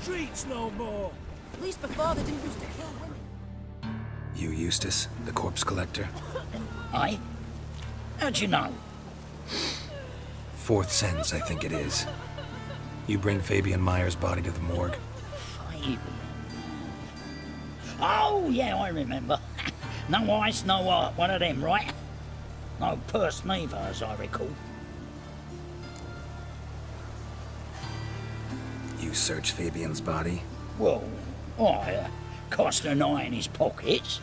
streets no more. At least before they didn't used to kill women. You Eustace, the corpse collector? Aye? How'd you know? Fourth sense, I think it is. You bring Fabian Meyer's body to the morgue? Fabian? Oh, yeah, I remember. No ice, no art, one of them, right? No purse neither, as I recall. You searched Fabian's body? Well, I cast an eye in his pockets,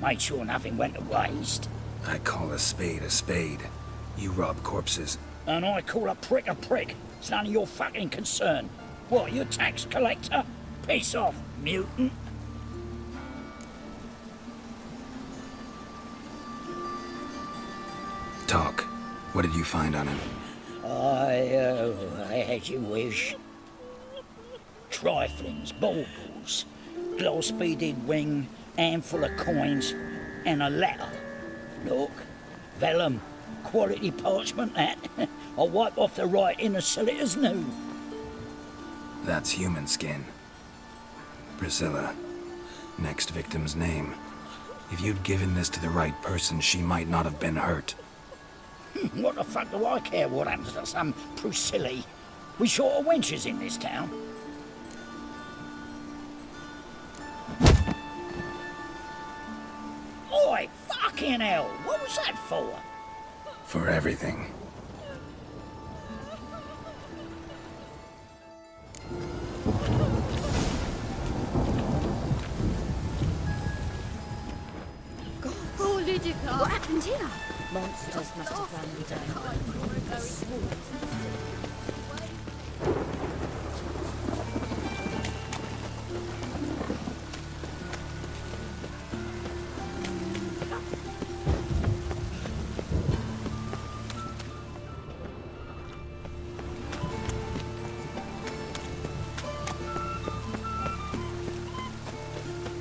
made sure nothing went to waste. I call a spade a spade. You rob corpses. And I call a prick a prick. It's none of your fucking concern. What, you tax collector? Piss off, mutant. Talk. What did you find on him? As you wish. Triflings, baubles, gloss-beaded ring, handful of coins, and a letter. Look, vellum, quality parchment that. I'll wipe off the writing as silly as new. That's human skin. Priscilla. Next victim's name. If you'd given this to the right person, she might not have been hurt. What the fuck do I care what happens to some Priscilla? We short of wenches in this town. Oi, fucking hell! What was that for? For everything. What happened here? Monsters must have run me down.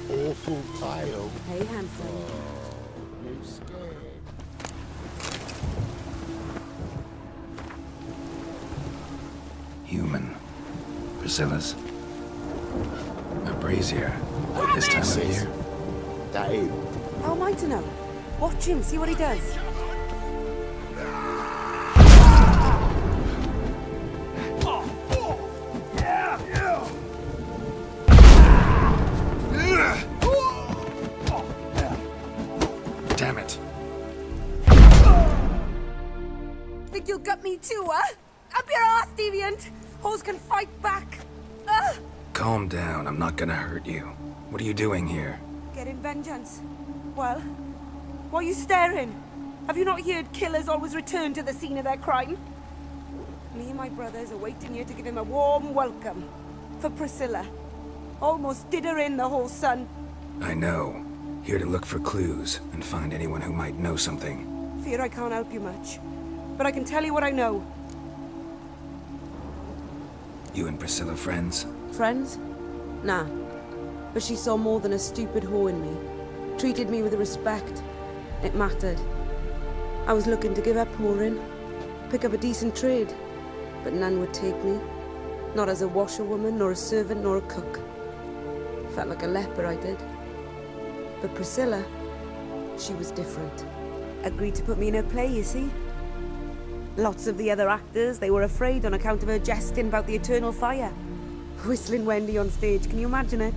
Awful tile. Hey, handsome. You scared? Human. Priscilla's. A brazier. At this time of year. That him? How am I to know? Watch him, see what he does. Damn it. Think you'll gut me too, huh? Up your ass, deviant! Hoes can fight back! Calm down, I'm not gonna hurt you. What are you doing here? Getting vengeance. Well, why are you staring? Have you not heard killers always return to the scene of their crime? Me and my brothers are waiting here to give him a warm welcome. For Priscilla. Almost did her in, the whole son. I know. Here to look for clues and find anyone who might know something. Fear I can't help you much. But I can tell you what I know. You and Priscilla friends? Friends? Nah. But she saw more than a stupid whore in me. Treated me with respect. It mattered. I was looking to give up whoring. Pick up a decent trade. But none would take me. Not as a washerwoman, nor a servant, nor a cook. Felt like a leper, I did. But Priscilla, she was different. Agreed to put me in her play, you see? Lots of the other actors, they were afraid on account of her jesting about the eternal fire. Whistling Wendy on stage, can you imagine it?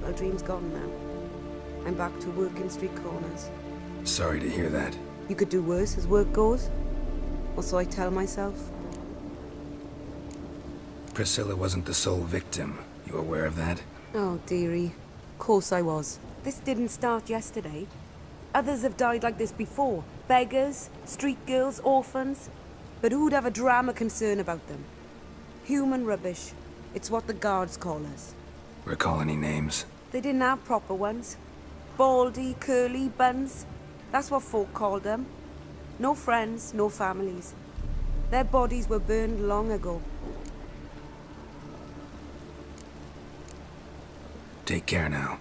Well, dream's gone now. I'm back to working street corners. Sorry to hear that. You could do worse as work goes. Or so I tell myself. Priscilla wasn't the sole victim. You aware of that? Oh, dearie. Course I was. This didn't start yesterday. Others have died like this before. Beggars, street girls, orphans. But who'd have a drama concern about them? Human rubbish. It's what the guards call us. Recall any names? They didn't have proper ones. Baldy, curly, buns. That's what folk called them. No friends, no families. Their bodies were burned long ago. Take care now.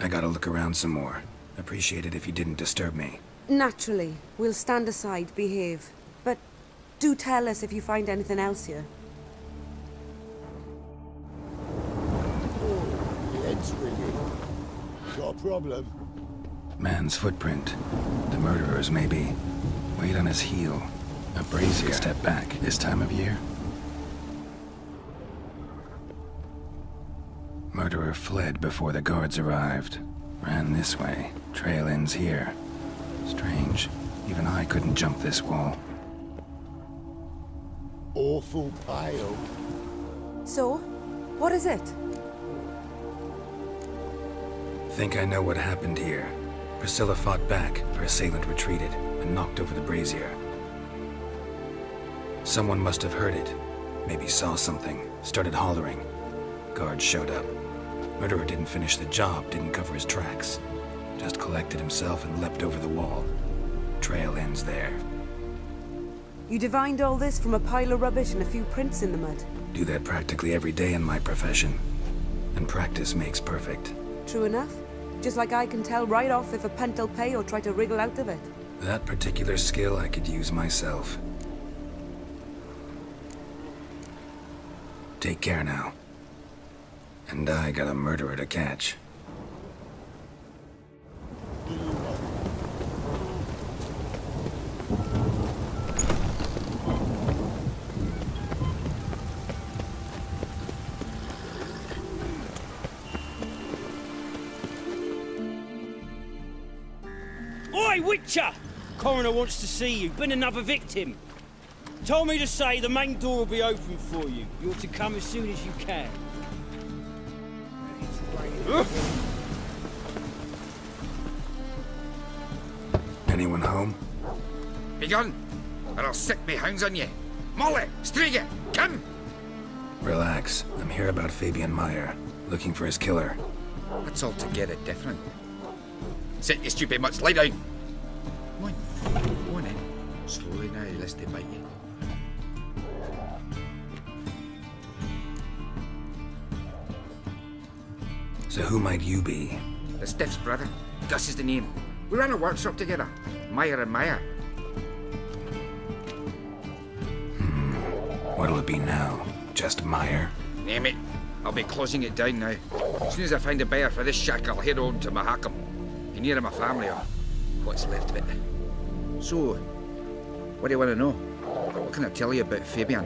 I gotta look around some more. Appreciate it if you didn't disturb me. Naturally. We'll stand aside, behave. But do tell us if you find anything else here. Not a problem. Man's footprint. The murderer's maybe. Weight on his heel. A brazier step back this time of year. Murderer fled before the guards arrived. Ran this way. Trail ends here. Strange. Even I couldn't jump this wall. Awful pale. So, what is it? Think I know what happened here. Priscilla fought back, her assailant retreated, and knocked over the brazier. Someone must have heard it. Maybe saw something, started hollering. Guards showed up. Murderer didn't finish the job, didn't cover his tracks. Just collected himself and leapt over the wall. Trail ends there. You divined all this from a pile of rubbish and a few prints in the mud. Do that practically every day in my profession. And practice makes perfect. True enough. Just like I can tell right off if a punt'll pay or try to wriggle out of it. That particular skill I could use myself. Take care now. And I got a murderer to catch. Oi, Witcher! Coroner wants to see you. Been another victim. Told me to say the main door will be open for you. You're to come as soon as you can. Anyone home? Begone, or I'll sick me hounds on you. Molly, Striga, come! Relax. I'm here about Fabian Meyer, looking for his killer. That's altogether different. Sit, you stupid mutts, lie down. Come on in. Slowly now, lest they bite you. So who might you be? The Stiff's brother. Gus is the name. We ran a workshop together. Meyer and Meyer. What'll it be now? Just Meyer? Name it. I'll be closing it down now. As soon as I find a buyer for this shack, I'll head on to Mahakam. Be near my family, or what's left of it. So, what do you want to know? What can I tell you about Fabian?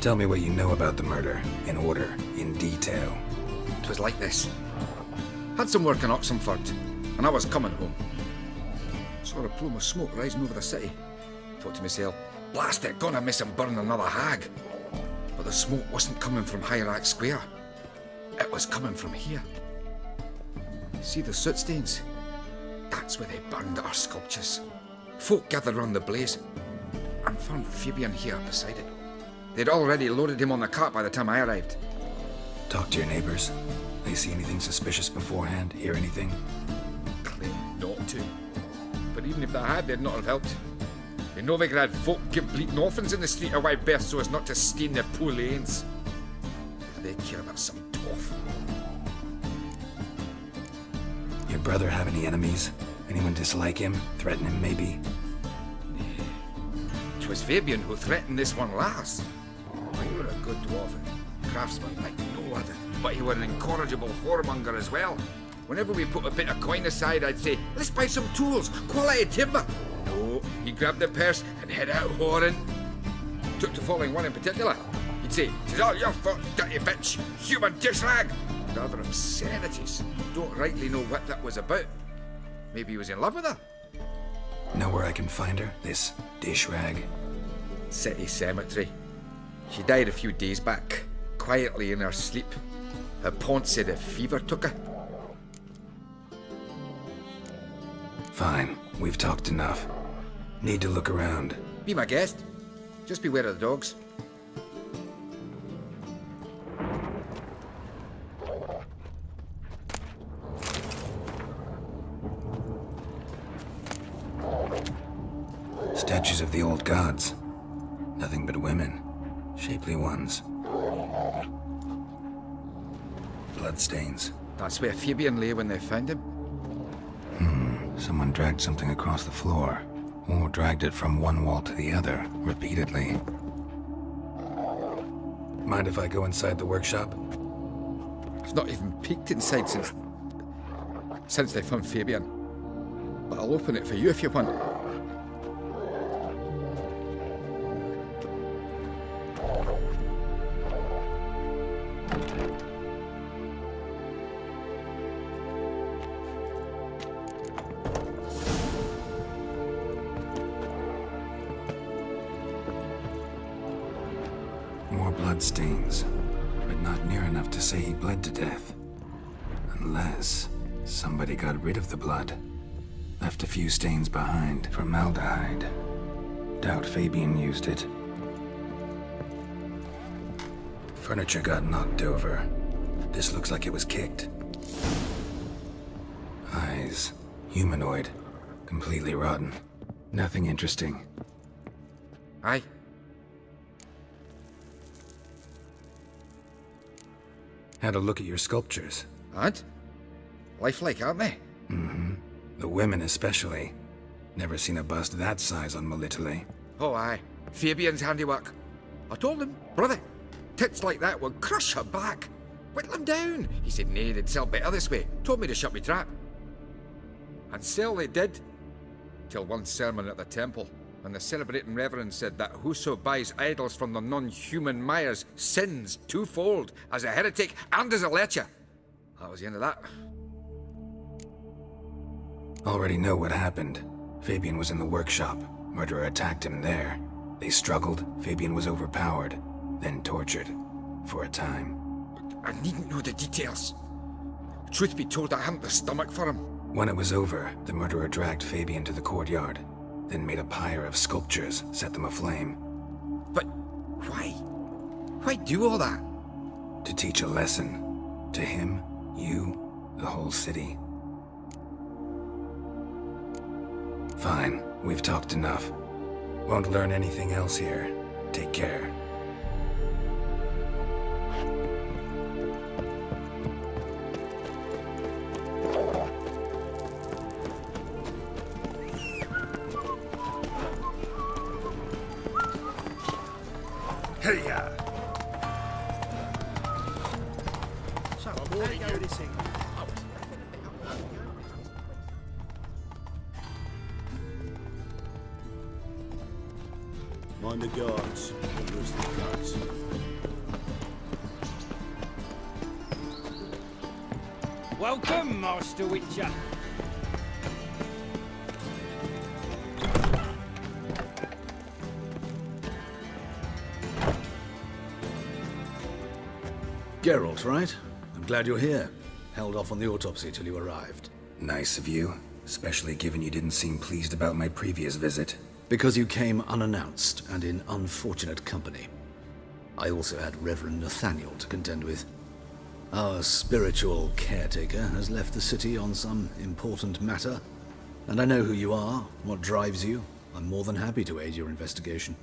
Tell me what you know about the murder, in order, in detail. It was like this. Had some work in Oxenford, and I was coming home. Saw a plume of smoke rising over the city. Thought to myself, blast it, gonna miss him burn another hag. But the smoke wasn't coming from Hierarch Square. It was coming from here. See the soot stains? That's where they burned our sculptures. Folk gathered round the blaze and found Fabian here beside it. They'd already loaded him on the cart by the time I arrived. Talk to your neighbors. They see anything suspicious beforehand? Hear anything? Claim not to. But even if they had, they'd not have helped. In Novigrad, folk give bleating orphans in the street a wide berth so as not to stain their poor lanes. They care about some toff. Your brother have any enemies? Anyone dislike him? Threaten him, maybe? 'Twas Fabian who threatened this one last. He were a good dwarf and craftsman like no other. But he were an incorrigible whoremonger as well. Whenever we put a bit of coin aside, I'd say, let's buy some tools, quality timber. No, he grabbed the purse and head out whoring. Took to following one in particular. He'd say, 'tis all your fault, dirty bitch, human dish rag. And other obscenities. Don't rightly know what that was about. Maybe he was in love with her. Know where I can find her? This dish rag? City cemetery. She died a few days back, quietly in her sleep. Her pont said a fever took her. Fine, we've talked enough. Need to look around. Be my guest. Just beware of the dogs. Statues of the old gods. Nothing but women. Shapely ones. Bloodstains. That's where Fabian lay when they found him. Someone dragged something across the floor. Or dragged it from one wall to the other, repeatedly. Mind if I go inside the workshop? I've not even peeked inside since they found Fabian. But I'll open it for you if you want. More blood stains, but not near enough to say he bled to death. Unless somebody got rid of the blood. Left a few stains behind. Formaldehyde. Doubt Fabian used it. Furniture got knocked over. This looks like it was kicked. Eyes. Humanoid. Completely rotten. Nothing interesting. Aye. Had a look at your sculptures. And? Lifelike, aren't they? The women especially. Never seen a bust that size on Melitele. Oh, aye. Fabian's handiwork. I told him, brother, tits like that would crush her back. Whittle him down. He said, nay, they'd sell better this way. Told me to shut me trap. And sell they did. Till one sermon at the temple, and the celebrating reverend said that whoso buys idols from the non-human Myers sins twofold, as a heretic and as a lecher. That was the end of that. Already know what happened. Fabian was in the workshop. Murderer attacked him there. They struggled. Fabian was overpowered, then tortured. For a time. I needn't know the details. Truth be told, I hadn't the stomach for him. When it was over, the murderer dragged Fabian to the courtyard, then made a pyre of sculptures, set them aflame. But why? Why do all that? To teach a lesson. To him, you, the whole city. Fine, we've talked enough. Won't learn anything else here. Take care. Hey-ya! Mind the guards. Where's the guards? Welcome, Master Witcher. Geralt, right? I'm glad you're here. Held off on the autopsy till you arrived. Nice of you, especially given you didn't seem pleased about my previous visit. Because you came unannounced and in unfortunate company. I also had Reverend Nathaniel to contend with. Our spiritual caretaker has left the city on some important matter, and I know who you are, what drives you. I'm more than happy to aid your investigation.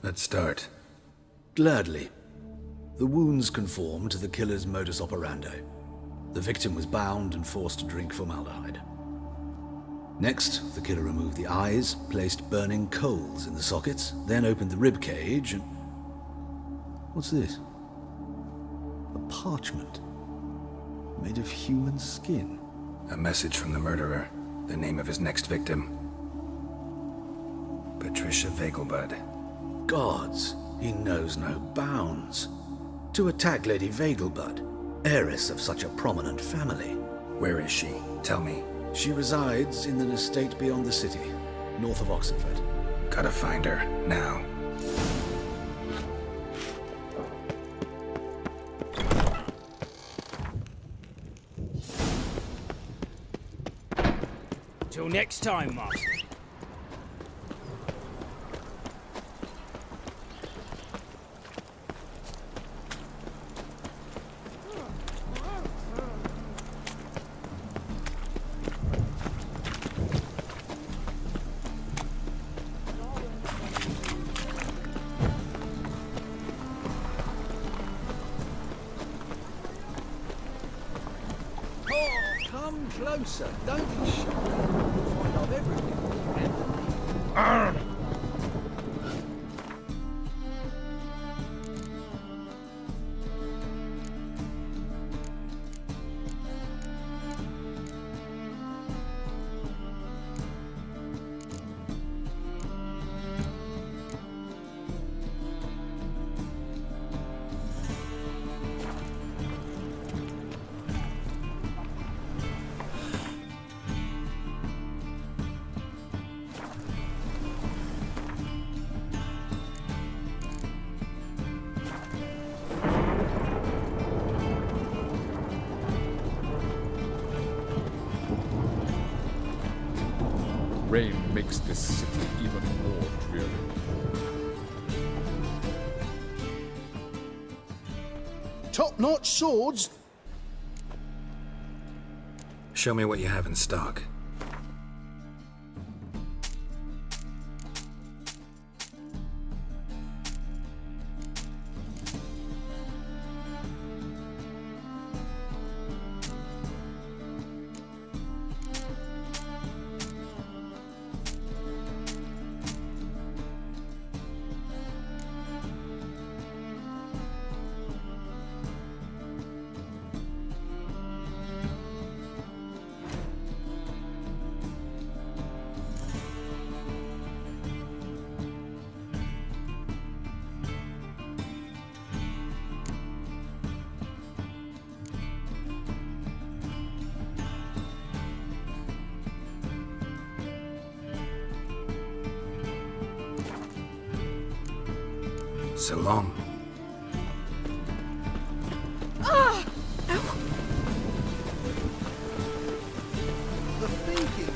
Let's start. Gladly. The wounds conform to the killer's modus operandi. The victim was bound and forced to drink formaldehyde. Next, the killer removed the eyes, placed burning coals in the sockets, then opened the rib cage and... What's this? A parchment. Made of human skin. A message from the murderer. The name of his next victim. Patricia Vegelbud. Gods, he knows no bounds. To attack Lady Vegelbud, heiress of such a prominent family. Where is she? Tell me. She resides in an estate beyond the city, north of Oxenford. Gotta find her, now. Till next time, Master. Come closer, don't be shy. We'll find out everything. rain makes this city even more dreary. Top-notch swords? Show me what you have in stock. So long. The thinking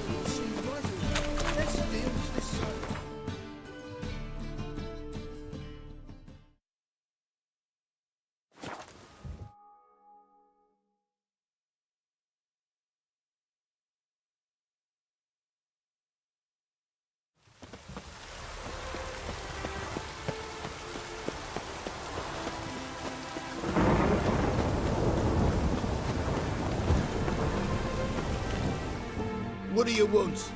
will see right away. Let's deal with this side. What do you want?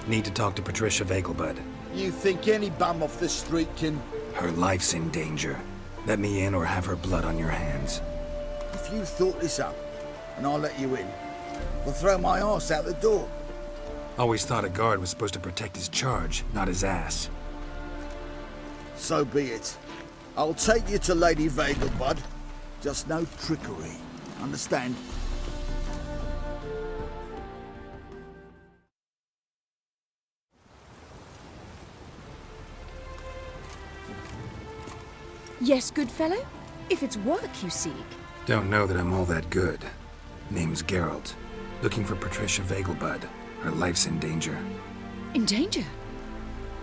Need to talk to Patricia Vegelbud. You think any bum off the street can... Her life's in danger. Let me in or have her blood on your hands. If you thought this up, and I'll let you in, I'll throw my arse out the door. Always thought a guard was supposed to protect his charge, not his ass. So be it. I'll take you to Lady Vegelbud. Just no trickery. Understand? Yes, good fellow? If it's work you seek. Don't know that I'm all that good. Name's Geralt. Looking for Patricia Vegelbud. Her life's in danger. In danger?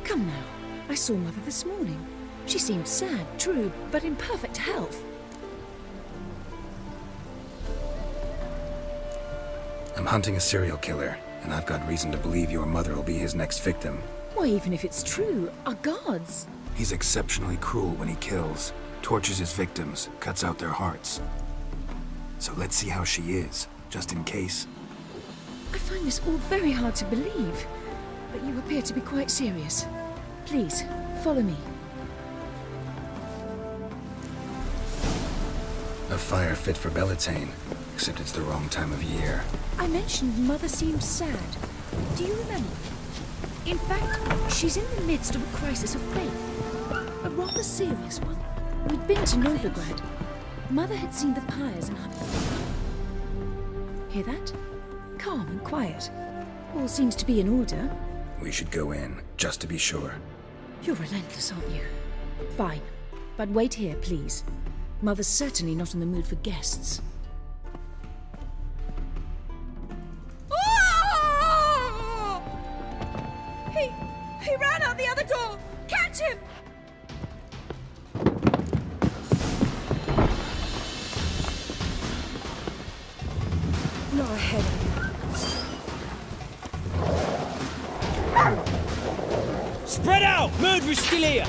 Come now. I saw Mother this morning. She seemed sad, true, but in perfect health. I'm hunting a serial killer, and I've got reason to believe your mother will be his next victim. Why, even if it's true, our gods. He's exceptionally cruel when he kills, tortures his victims, cuts out their hearts. So let's see how she is, just in case. I find this all very hard to believe, but you appear to be quite serious. Please, follow me. A fire fit for Bellatane, except it's the wrong time of year. I mentioned Mother seemed sad. Do you remember? In fact, she's in the midst of a crisis of faith. A rather serious one. We'd been to Novigrad. Mother had seen the pyres and... Hear that? Calm and quiet. All seems to be in order. We should go in, just to be sure. You're relentless, aren't you? Fine. But wait here, please. Mother's certainly not in the mood for guests. He ran out the other door! Catch him! Not ahead. Spread out! Murderer's still here!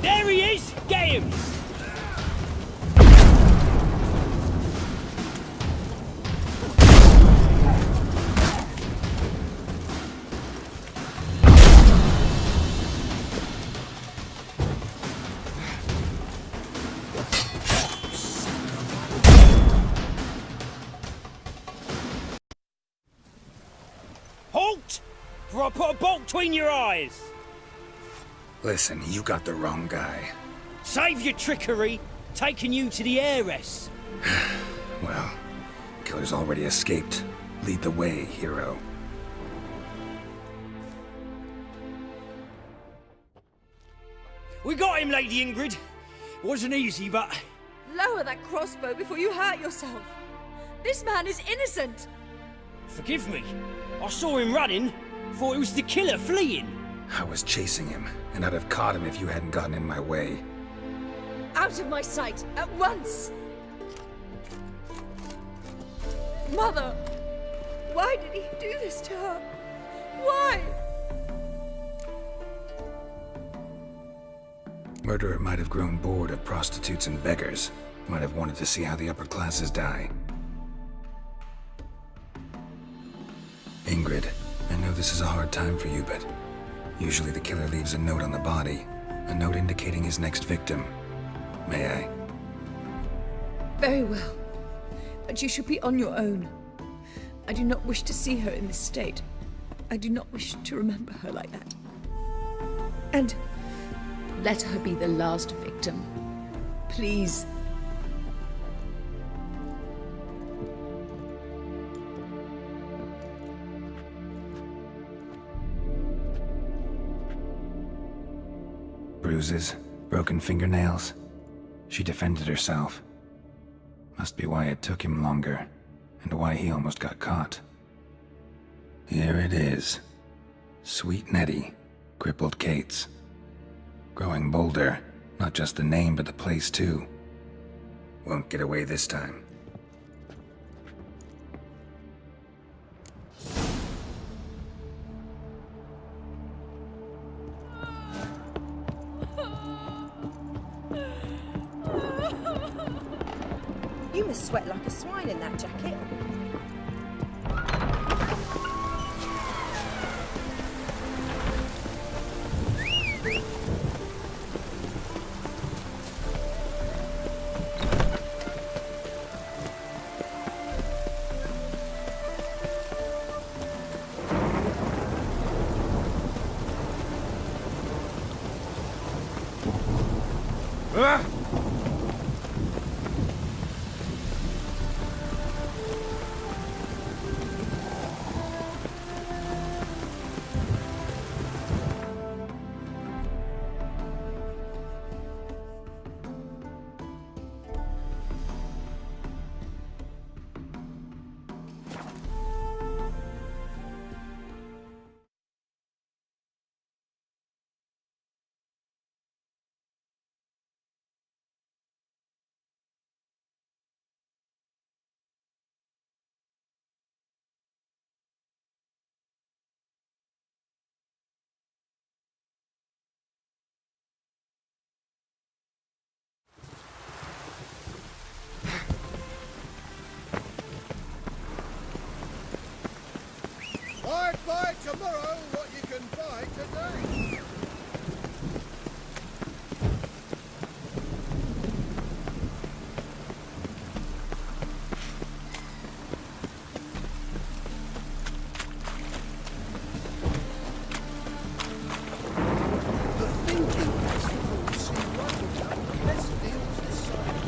There he is! Get him! Halt! For I put a bolt between your eyes! Listen, you got the wrong guy. Save your trickery! Taking you to the heiress! Well, killer's already escaped. Lead the way, hero. We got him, Lady Ingrid. Wasn't easy, but Lower that crossbow before you hurt yourself. This man is innocent. Forgive me. I saw him running. Thought it was the killer fleeing. I was chasing him, and I'd have caught him if you hadn't gotten in my way. Out of my sight, at once! Mother! Why did he do this to her? Why? Murderer might have grown bored of prostitutes and beggars. Might have wanted to see how the upper classes die. Ingrid, I know this is a hard time for you, but usually the killer leaves a note on the body. A note indicating his next victim. May I? Very well. But you should be on your own. I do not wish to see her in this state. I do not wish to remember her like that. And let her be the last victim. Please. Bruises, broken fingernails. She defended herself. Must be why it took him longer, and why he almost got caught. Here it is. Sweet Nettie, crippled Kate's. Growing bolder, not just the name but the place too. Won't get away this time. You must sweat like a swine in that jacket. Buy tomorrow what you can buy today. The thinking festivals seem running out the best deals this side.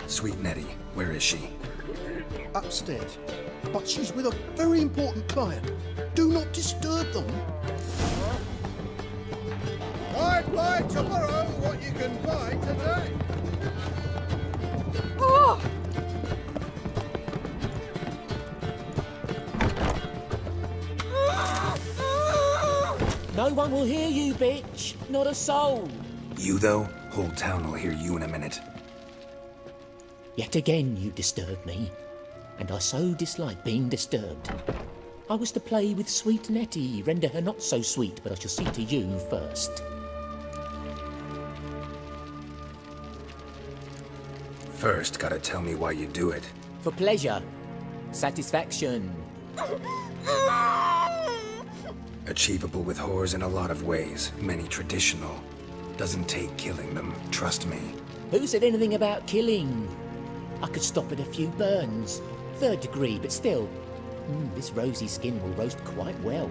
Sweet Nettie, where is she? Upstairs, but she's with a very important client. Do not disturb them. I'd buy tomorrow what you can buy today. Oh! No one will hear you, bitch. Not a soul. You though? Whole town will hear you in a minute. Yet again you disturb me, and I so dislike being disturbed. I was to play with sweet Nettie, render her not so sweet, but I shall see to you first. First, gotta tell me why you do it. For pleasure. Satisfaction. Achievable with whores in a lot of ways, many traditional. Doesn't take killing them, trust me. Who said anything about killing? I could stop at a few burns. 3rd degree, but still. This rosy skin will roast quite well.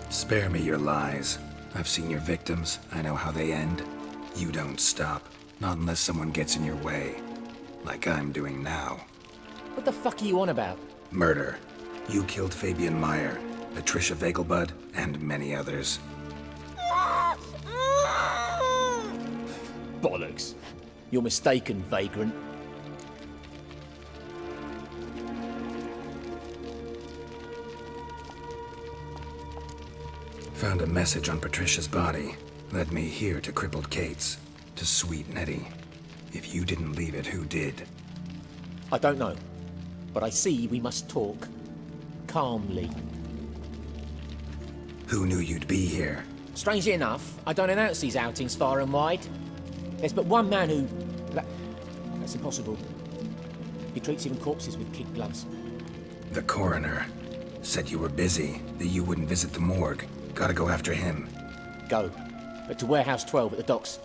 Spare me your lies. I've seen your victims. I know how they end. You don't stop. Not unless someone gets in your way. Like I'm doing now. What the fuck are you on about? Murder. You killed Fabian Meyer, Patricia Vegelbud, and many others. Bollocks. You're mistaken, vagrant. Found a message on Patricia's body. Led me here to crippled Kate's. To sweet Nettie. If you didn't leave it, who did? I don't know. But I see we must talk. Calmly. Who knew you'd be here? Strangely enough, I don't announce these outings far and wide. There's but one man who... That's impossible. He treats even corpses with kid gloves. The coroner. Said you were busy, that you wouldn't visit the morgue. Gotta go after him. Go. But to Warehouse 12 at the docks.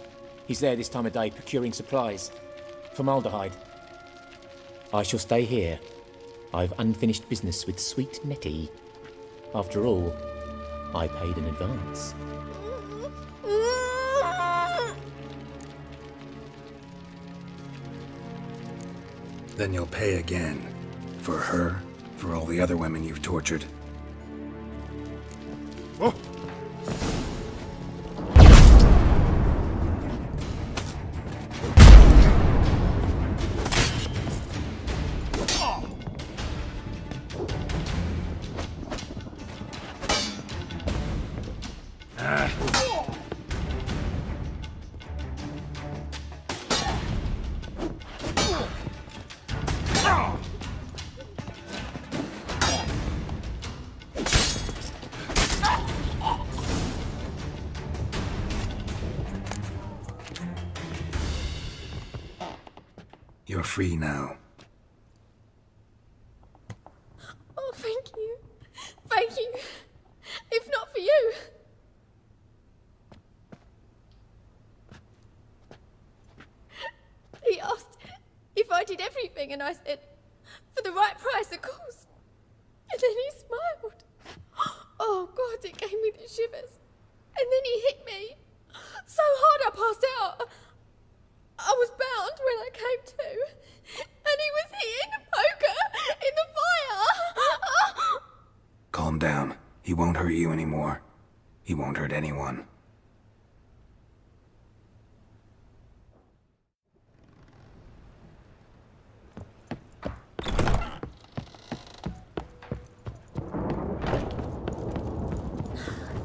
He's there this time of day, procuring supplies. Formaldehyde. I shall stay here. I've unfinished business with sweet Nettie. After all, I paid in advance. Then you'll pay again. For her, for all the other women you've tortured. Oh. You're free now. Oh, thank you. Thank you. If not for you. He asked if I did everything, and I said, for the right price, of course. And then he smiled. Oh, God, it gave me the shivers. And then he hit me so hard I passed out. I was bound when I came to, and he was hitting the poker in the fire. Calm down. He won't hurt you anymore. He won't hurt anyone.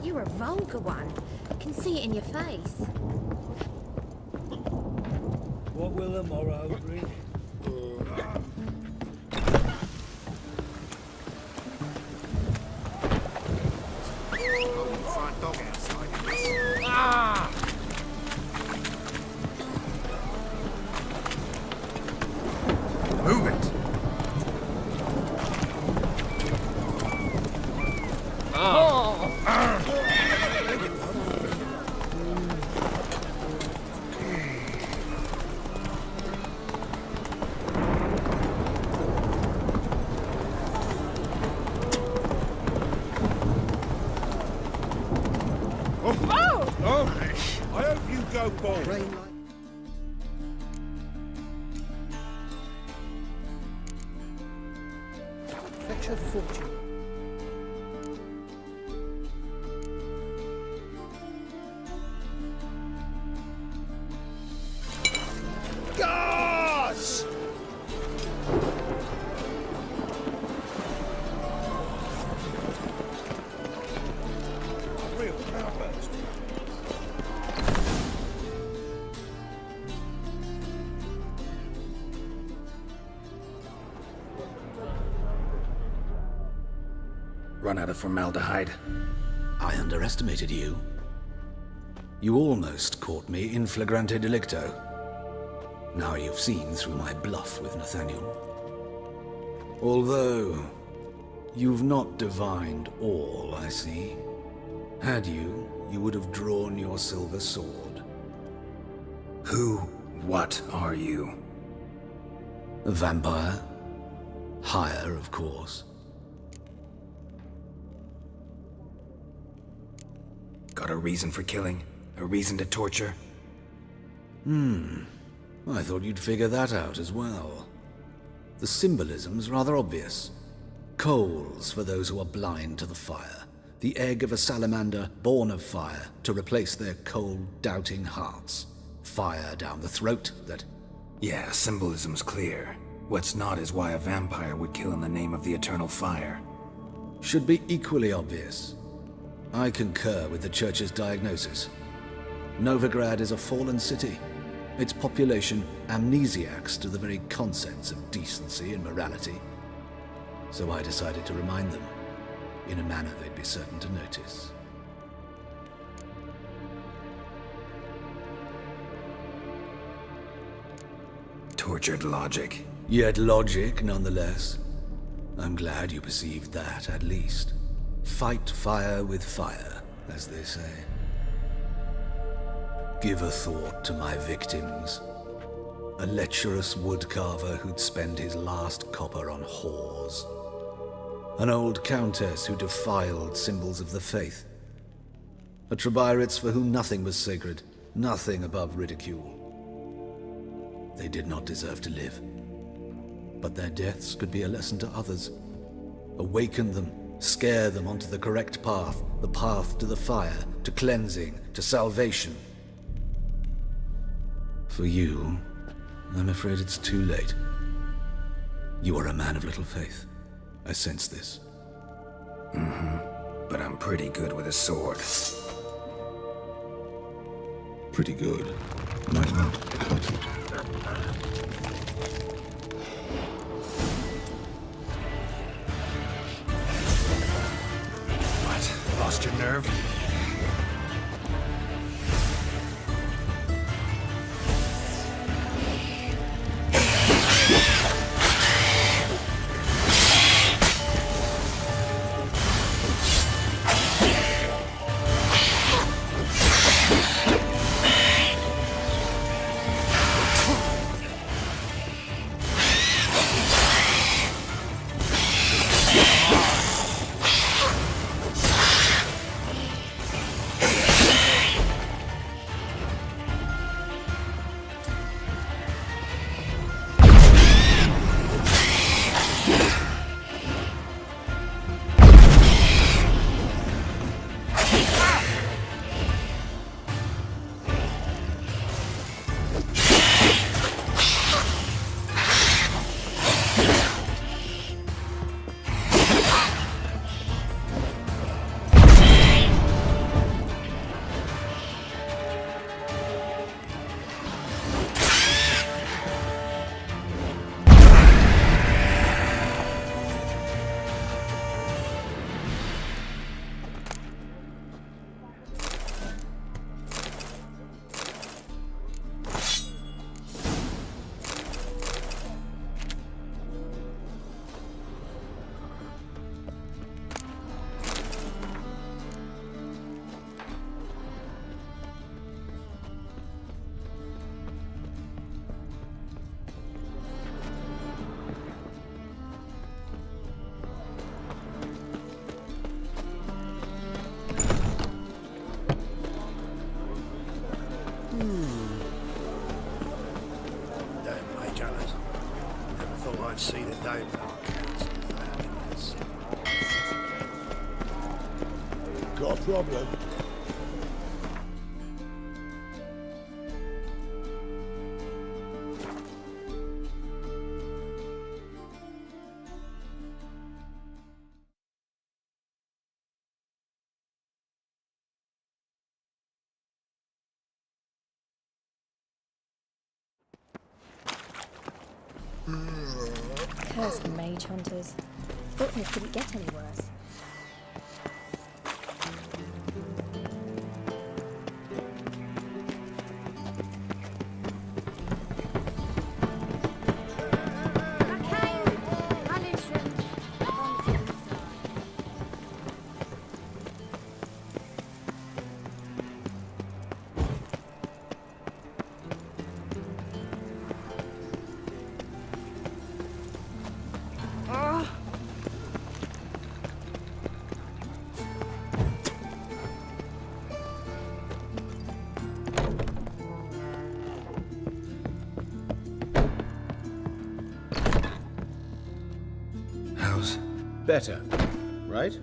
You're a vulgar one. I can see it in your face. What will the morrow bring? Move it! I hope you go bald. Fetch a fortune. Gas! Real cowbirds. Run out of formaldehyde. I underestimated you. You almost caught me in flagrante delicto. Now you've seen through my bluff with Nathaniel. Although, you've not divined all, I see. Had you, you would have drawn your silver sword. What are you? A vampire. Higher, of course. Got a reason for killing? A reason to torture? I thought you'd figure that out as well. The symbolism's rather obvious. Coals for those who are blind to the fire. The egg of a salamander born of fire to replace their cold, doubting hearts. Fire down the throat that... Yeah, symbolism's clear. What's not is why a vampire would kill in the name of the eternal fire. should be equally obvious. I concur with the Church's diagnosis. Novigrad is a fallen city. Its population amnesiacs to the very concepts of decency and morality. So I decided to remind them, in a manner they'd be certain to notice. Tortured logic. Yet logic, nonetheless. I'm glad you perceived that, at least. Fight fire with fire, as they say. Give a thought to my victims. A lecherous woodcarver who'd spend his last copper on whores. An old countess who defiled symbols of the faith. A Trebyritz for whom nothing was sacred, nothing above ridicule. They did not deserve to live. But their deaths could be a lesson to others. Awaken them, scare them onto the correct path, the path to the fire, to cleansing, to salvation. For you, I'm afraid it's too late. You are a man of little faith. I sense this. But I'm pretty good with a sword. Pretty good. Might not cut it. What? Lost your nerve? See the day got a problem? Cursed mage hunters. Thought things couldn't get any worse. better, right?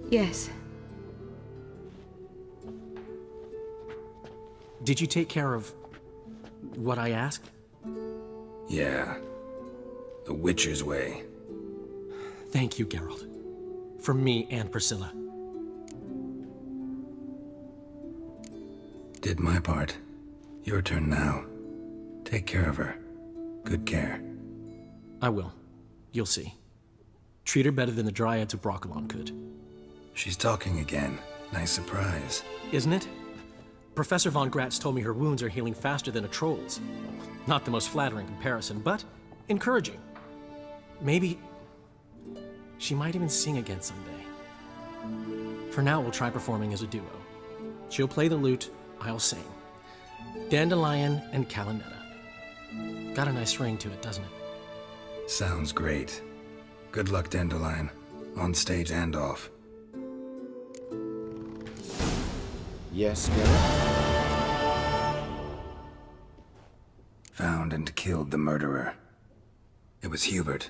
Yes. Did you take care of what I asked? Yeah. The Witcher's way. Thank you, Geralt. From me and Priscilla. Did my part. Your turn now. Take care of her. Good care. I will. You'll see. Treat her better than the Dryads of Brokilon could. She's talking again. Nice surprise. Isn't it? Professor Von Gratz told me her wounds are healing faster than a troll's. Not the most flattering comparison, but encouraging. Maybe she might even sing again someday. For now, we'll try performing as a duo. She'll play the lute, I'll sing. Dandelion and Calinetta. Got a nice ring to it, doesn't it? Sounds great. Good luck, Dandelion. On stage and off. Yes, Geralt? Found and killed the murderer. It was Hubert.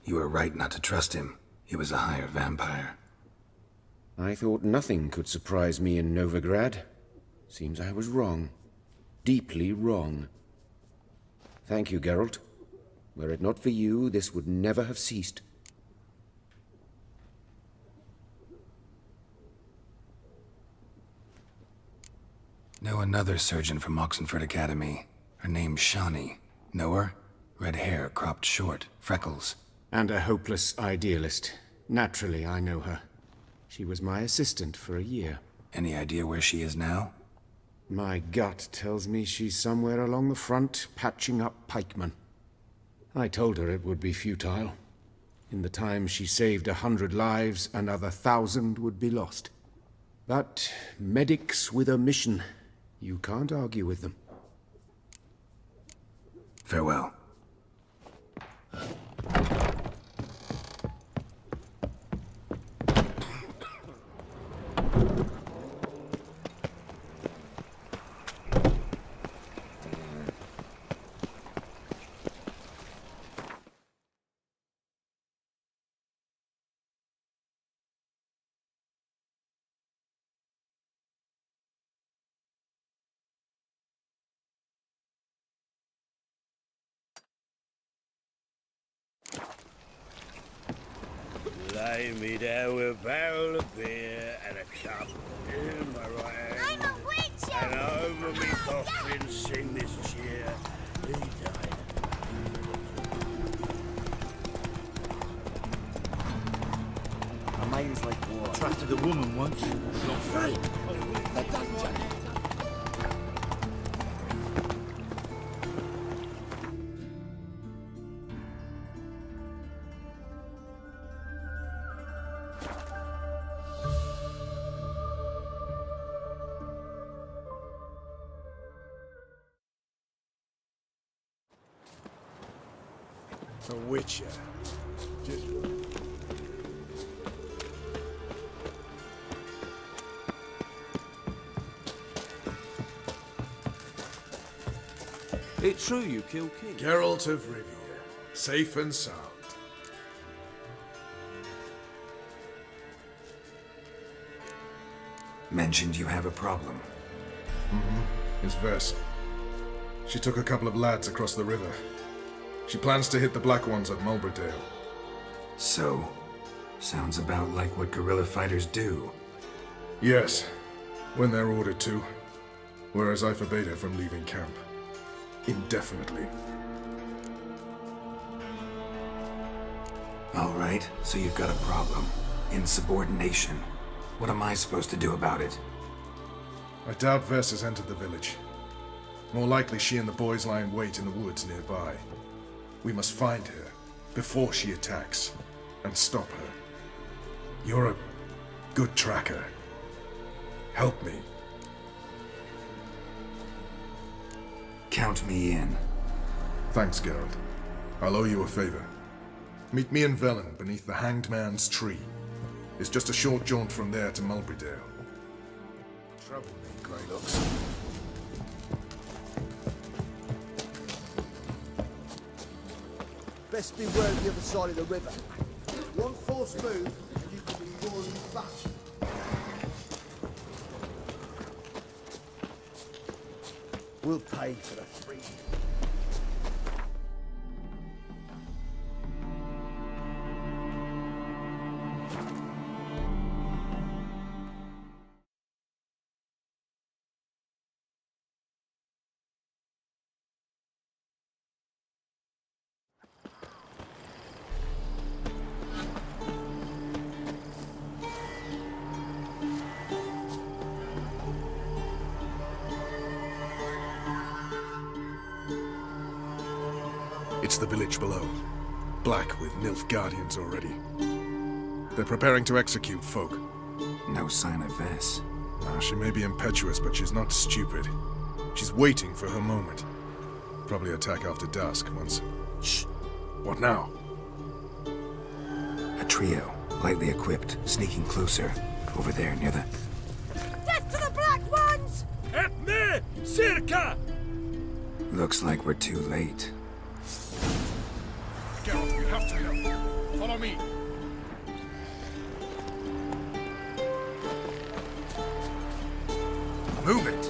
You were right not to trust him. He was a higher vampire. I thought nothing could surprise me in Novigrad. Seems I was wrong. Deeply wrong. Thank you, Geralt. Were it not for you, this would never have ceased. Know another surgeon from Oxenford Academy. Her name's Shawnee. Know her? Red hair, cropped short, freckles. And a hopeless idealist. Naturally, I know her. She was my assistant for a year. Any idea where she is now? My gut tells me she's somewhere along the front, patching up pikemen. I told her it would be futile. In the time she saved 100 lives, another 1,000 would be lost. But medics with a mission, you can't argue with them. Farewell. Lay me down with a barrel of beer and a cup in my right hand. I'm a witcher! And over me coffin sing this cheer. He died. A man's like war. Attracted a woman once. Not free. A witcher. Just... It's true you killed King. Geralt of Rivia, safe and sound. Mentioned you have a problem. It's Versa. She took a couple of lads across the river. She plans to hit the Black Ones at Mulberdale. So, sounds about like what guerrilla fighters do. Yes, when they're ordered to. Whereas I forbade her from leaving camp. Indefinitely. All right, so you've got a problem. Insubordination. What am I supposed to do about it? I doubt Versa's entered the village. More likely she and the boys lie in wait in the woods nearby. We must find her before she attacks and stop her. You're a good tracker. Help me. Count me in. Thanks, Geralt. I'll owe you a favor. Meet me in Velen beneath the Hanged Man's tree. It's just a short jaunt from there to Mulberydale. Trouble me, Greylocks. Best beware of the other side of the river. One false move, and you could be roaring back. We'll pay for the free. It's the village below. Black with Nilf guardians already. They're preparing to execute folk. No sign of Vess. She may be impetuous, but she's not stupid. She's waiting for her moment. Probably attack after dusk once... Shh! What now? A trio, lightly equipped, sneaking closer. Over there, near the... Death to the Black Ones! At me! Circa! Looks like we're too late. Geralt, we have to help. Follow me. Move it!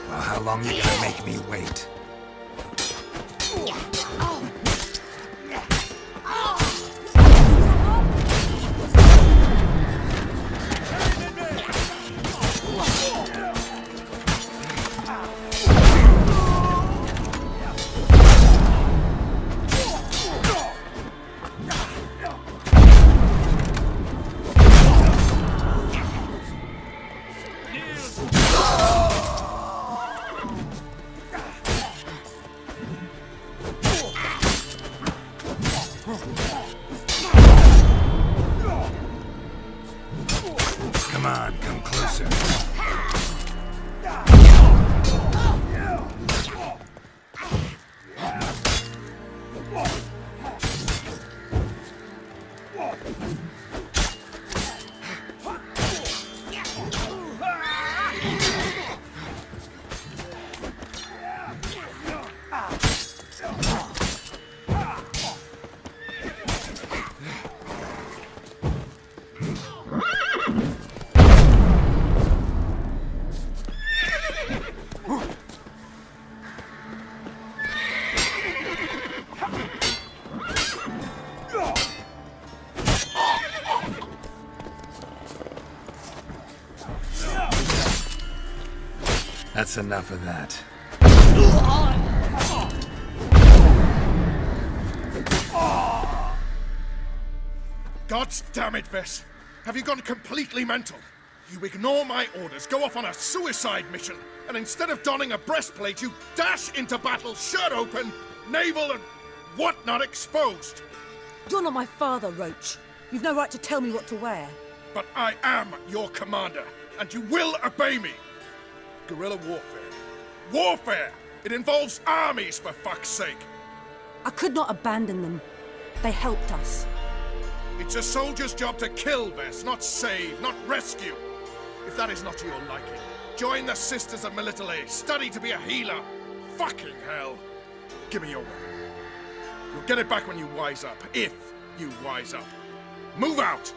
Well, how long you gonna make me wait? Come on, come closer. That's enough of that. God damn it, Vess! Have you gone completely mental? You ignore my orders, go off on a suicide mission, and instead of donning a breastplate, you dash into battle, shirt open, navel and whatnot exposed! You're not my father, Roach. You've no right to tell me what to wear. But I am your commander, and you will obey me! Guerrilla warfare. Warfare! It involves armies, for fuck's sake! I could not abandon them. They helped us. It's a soldier's job to kill, Vess, not save, not rescue. If that is not to your liking, join the Sisters of Melitele, study to be a healer. Fucking hell. Give me your weapon. You'll get it back when you wise up, if you wise up. Move out!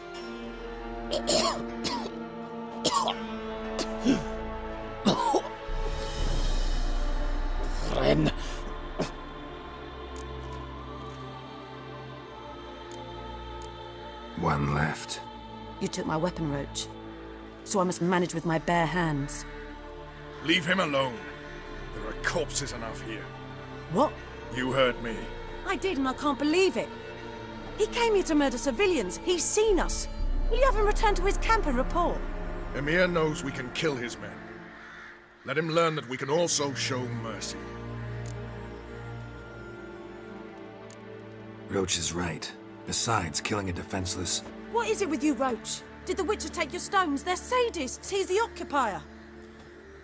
one left. You took my weapon, Roach. So I must manage with my bare hands. Leave him alone. There are corpses enough here. What? You heard me. I did, and I can't believe it. He came here to murder civilians. He's seen us. Will you have him return to his camp and report? Emir knows we can kill his men. Let him learn that we can also show mercy. Roach is right. Besides killing a defenseless... What is it with you, Roach? Did the Witcher take your stones? They're sadists. He's the occupier.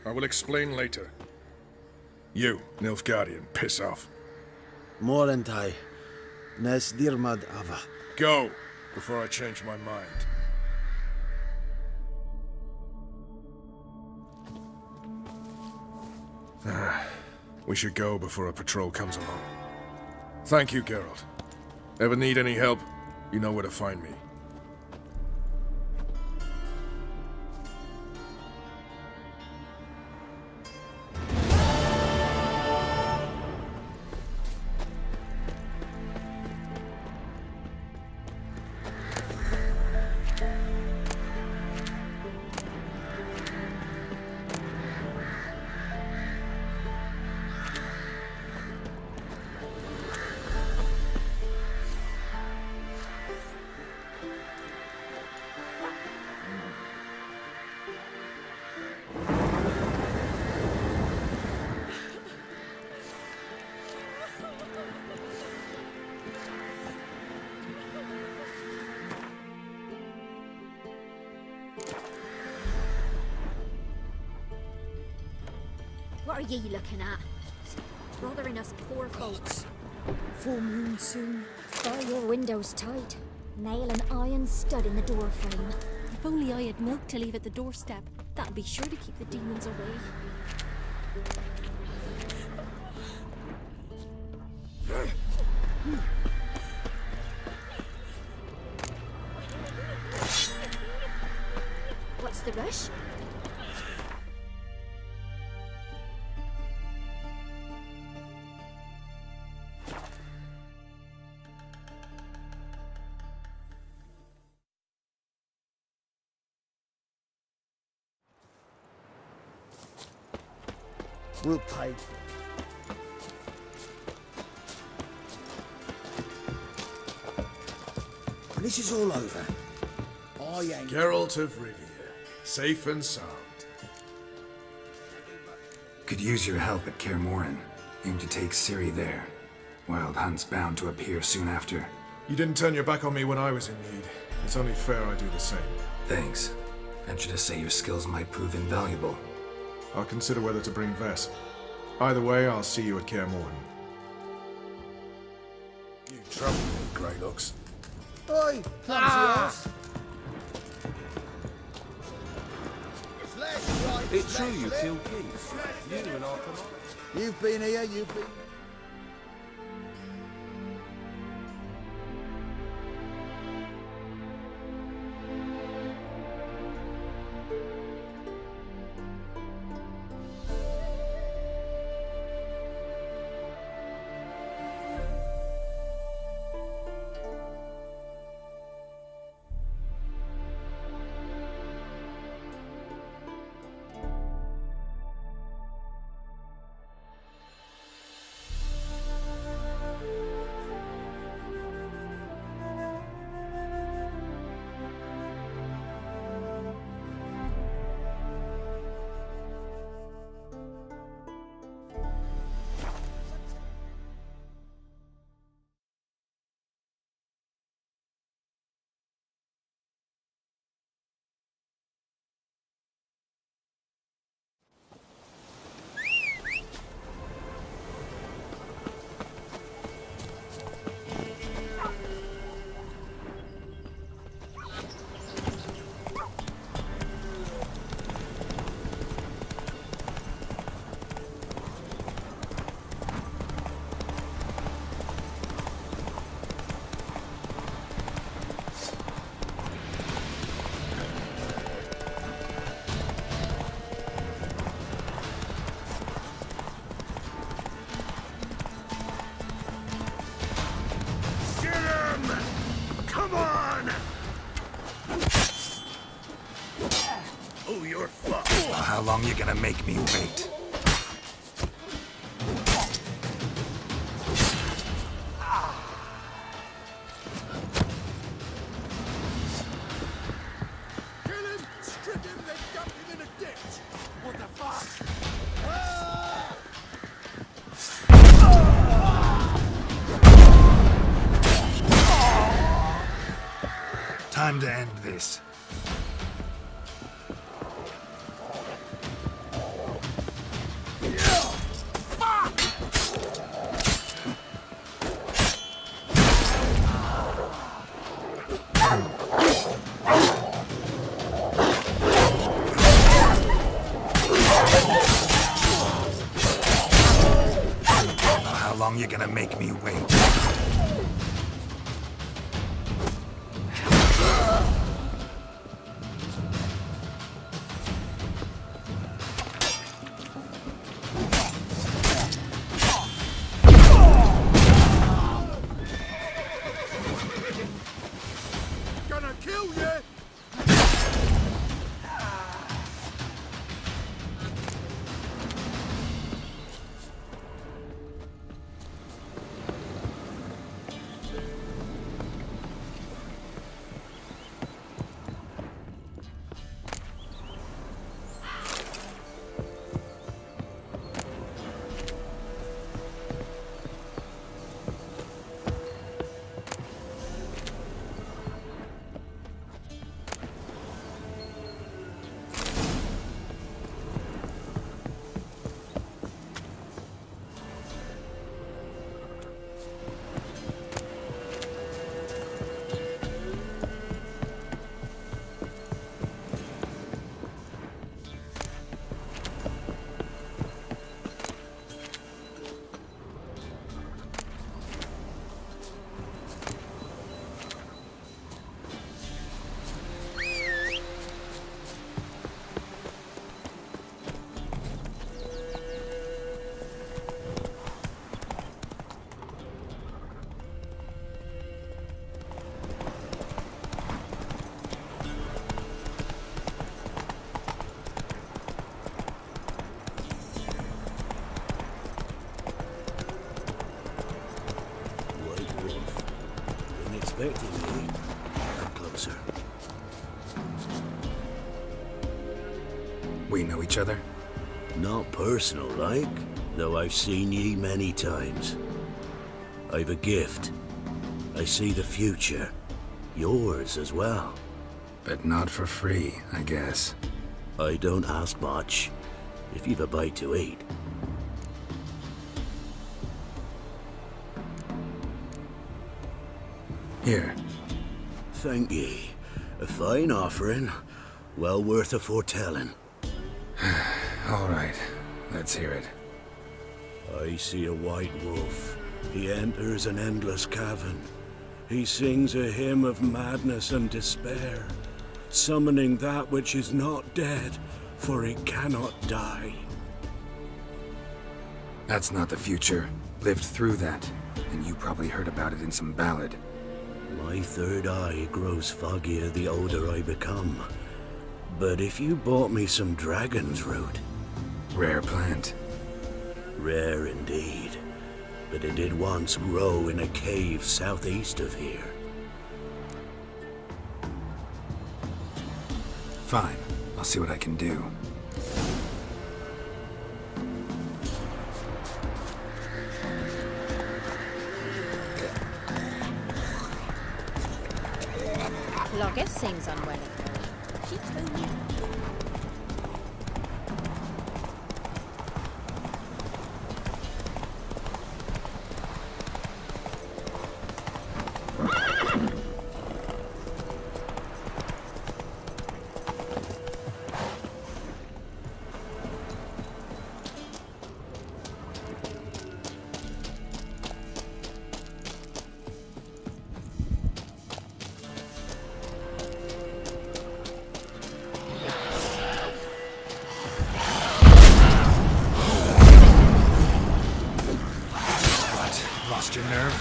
I will explain later. You, Nilfgaardian, piss off. Morentai. Nes dirmad ava. Go, before I change my mind. We should go before a patrol comes along. Thank you, Geralt. Ever need any help, you know where to find me. What are ye looking at? Bothering us poor folks. Full moon soon. Bar your windows tight. Nail an iron stud in the door frame. If only I had milk to leave at the doorstep. That'd be sure to keep the demons away. What's the rush? We'll pay. When this is all over, I ain't... Geralt of Rivia, safe and sound. Could use your help at Kaer Morhen. Aim to take Ciri there. Wild Hunt's bound to appear soon after. You didn't turn your back on me when I was in need. It's only fair I do the same. Thanks. Venture to say your skills might prove invaluable. I'll consider whether to bring Ves. Either way, I'll see you at Kaer Morhen. You trouble me, Greylocks. Oi, clumsy ass. It's true you killed Keith. You and our commander. You've been here, you've been... How long you gonna make me wait? Kill him! Strip him, then dump him in a ditch! What the fuck? Time to end this. How long you gonna make me wait? Gonna kill you! Expecting me. Come closer. We know each other? Not personal, like, though I've seen ye many times. I've a gift. I see the future. Yours as well. But not for free, I guess. I don't ask much, if you've a bite to eat. Here. Thank ye. A fine offering. Well worth a foretelling. All right. Let's hear it. I see a white wolf. He enters an endless cavern. He sings a hymn of madness and despair, summoning that which is not dead, for it cannot die. That's not the future. Lived through that, and you probably heard about it in some ballad. My third eye grows foggier the older I become. But if you bought me some dragon's root... Rare plant. Rare indeed. But it did once grow in a cave southeast of here. Fine. I'll see what I can do. Logger seems unwell of her. She told me. Lost your nerve?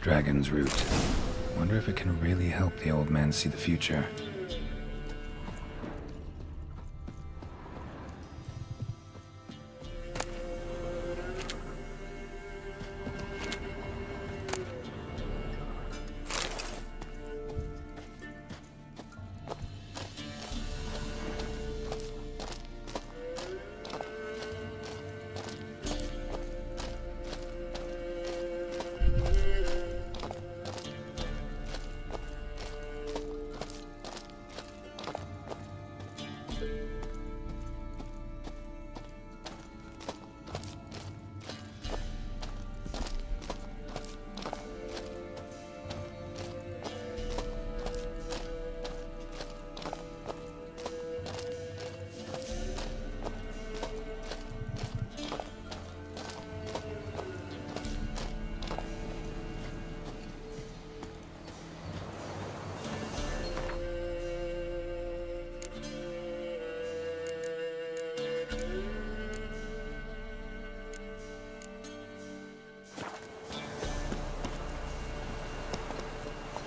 Dragon's Root. Wonder if it can really help the old man see the future.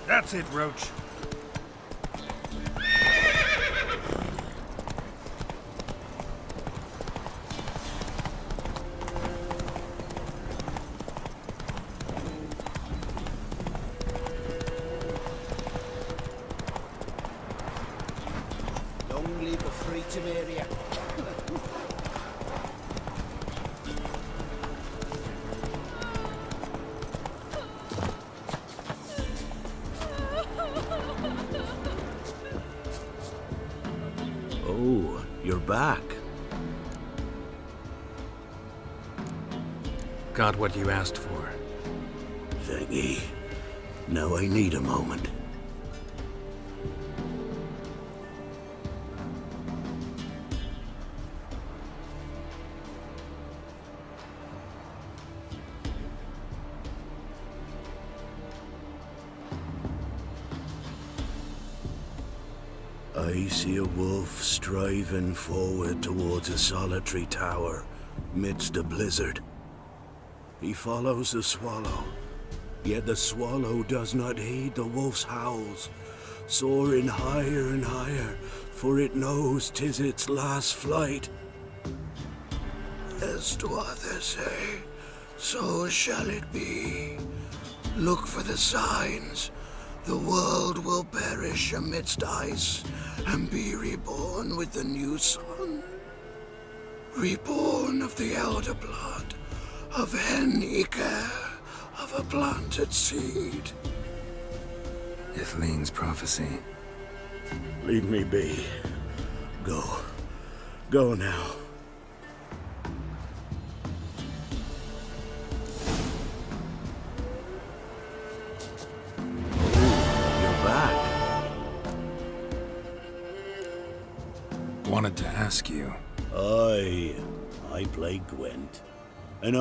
That's it, Roach. Long live the freedom area. Oh, you're back. Got what you asked for. Thanky. Now I need a moment. I see a wolf striving forward towards a solitary tower midst a blizzard. He follows the swallow, yet the swallow does not heed the wolf's howls, soaring higher and higher, for it knows 'tis its last flight. As to others say, so shall it be. Look for the signs. The world will perish amidst ice and be reborn with the new sun. Reborn of the elder blood, of Henniker, of a planted seed. Ithleen's prophecy. Leave me be. Go. Go now. Wanted to ask you. I play Gwent. And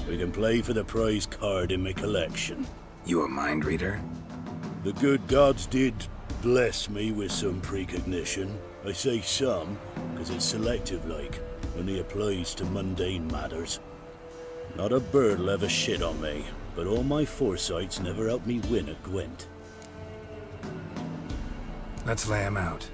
we can play for the prize card in my collection. You a mind reader? The good gods did bless me with some precognition. I say some, because it's selective like, only applies to mundane matters. Not a bird'll ever shit on me, but all my foresight's never helped me win a Gwent. Let's lay him out.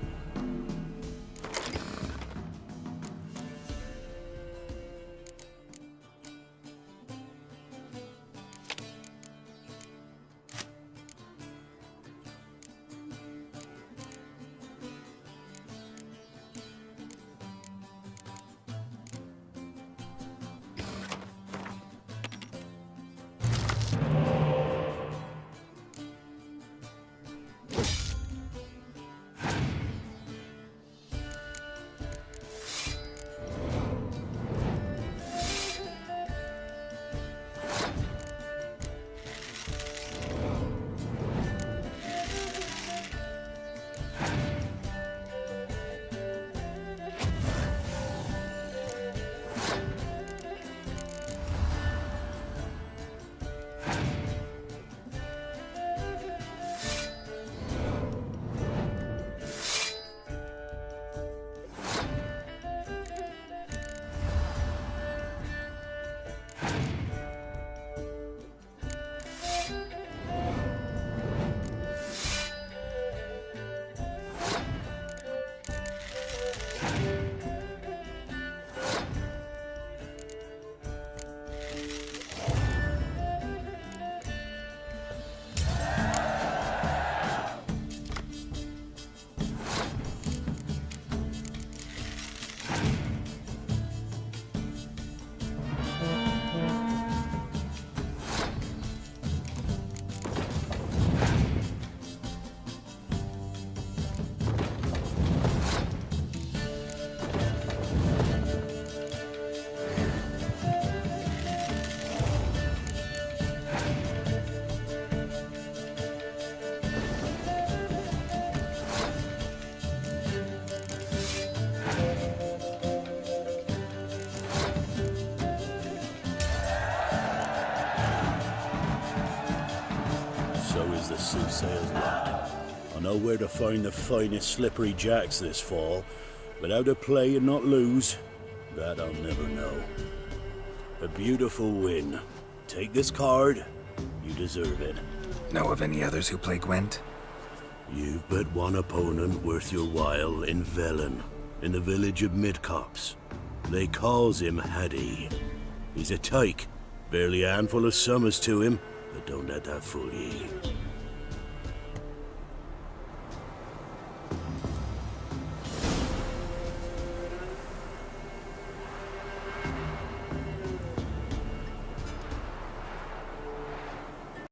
so is the soothsayer's lot. I know where to find the finest slippery jacks this fall, but how to play and not lose, that I'll never know. A beautiful win. Take this card. You deserve it. Know of any others who play Gwent? You've but one opponent worth your while in Velen, in the village of Midcops. They calls him Haddy. He's a tyke. Barely a handful of summers to him, but don't let that fool ye.